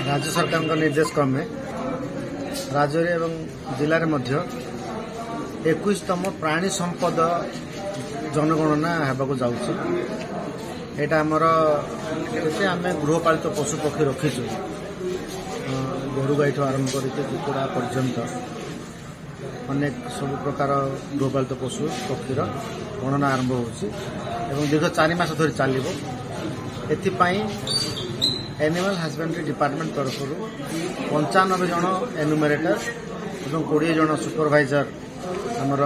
राज्य सरकार निर्देश क्रमे राज्य एवं जिले में 21तम प्राणी संपद जनगणना होगा जाऊँगी। यहाँ आमर आम गृहपालित पशु पक्षी रखीचु गोरु गाई आरंभ करके कुकुड़ा पर्यंत अनेक सब प्रकार गृहपालित पशु पक्षीर गणना आरंभ हो दीर्घ 4 मास धरी चलो। एथिपाई एनिमल हस्बेंड्री डिपार्टमेंट तरफ 95 जन एनुमेरेटर और 20 जन सुपरवाइजर आमर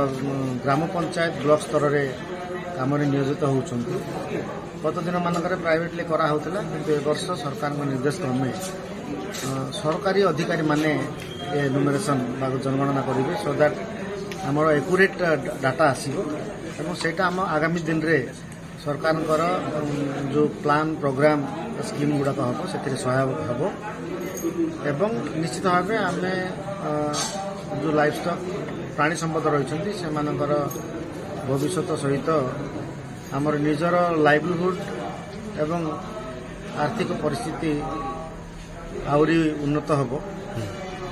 ग्राम पंचायत ब्लॉक स्तर में काम नियोजित होती। गत दिन मानक प्राइवेटली कराला कि वर्ष सरकार निर्देश क्रमे सरकारी अधिकारी माने एनुमेरेशन जनगणना करेंगे सो दैट आमर एक्यूरेट डाटा आसो और सेटा आम आगामी दिन रे सरकार जो प्लान प्रोग्राम स्कीम गुड़ाक हम से सहायक हम एवं निश्चित भाव आम जो लाइफ स्टॉक प्राणी संपद रही से भविष्य सहित आमर निजर लाइवलीहुड एवं आर्थिक परिस्थिति आहरी उन्नत हम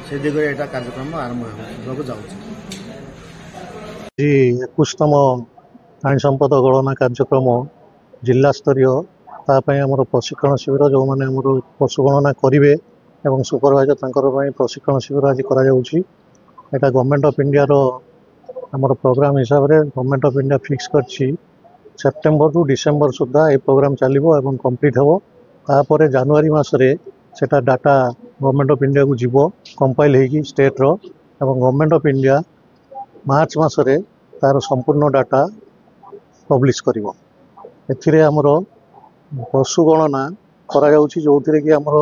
से दिगरे एटा कार्यक्रम आरंभ होगा जाऊँ। 21तम प्राणी संपद गणना कार्यक्रम जिला स्तरीय आमर प्रशिक्षण शिविर जो मैंने पशु गणना करेंगे और सुपरवाइजर तंकर प्रशिक्षण शिविर आज करा गवर्नमेंट ऑफ इंडिया आमर प्रोग्राम हिसाब से गवर्नमेंट ऑफ इंडिया फिक्स कर सेप्टेम्बर टू डिसेम्बर सुधा ये प्रोग्राम चलो और कंप्लीट हम तापर जनवरी मसरे सेटा डाटा गवर्नमेंट ऑफ इंडिया को जीव कंपाइल होगी स्टेट रो एवं गवर्नमेंट ऑफ इंडिया मार्च मसरे तार संपूर्ण डाटा पब्लिश करिवो। एथिरे हमर पशु गणना करा जाउछि जो कि हमर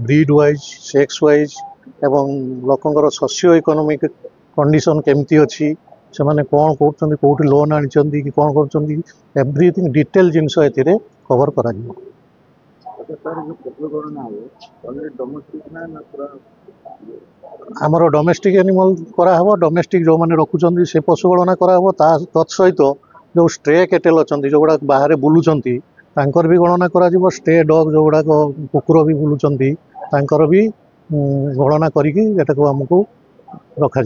ब्रीड वाइज सेक्स वाइज एवं लोकंकर सोशियो इकोनॉमिक कंडीशन केमती अछि से माने कोन करछन्ती कोठी लोन आनिछन्ती कि कोन करछन्ती एवरीथिंग डिटेल जिंस एथिरे कवर करा जिवो। आमर डोमेस्टिक एनिमल कराहब डोमेस्टिक जो मैंने रखुंट से पशु गणना कराहब तत्सहित जो स्ट्रे केटेल अच्छा जो गुड़ा बाहर बुलूं भी गणना करा स्ट्रे डग जो गुड़ाक कुकुर भी बुलूं भी गणना करी आमको रखा।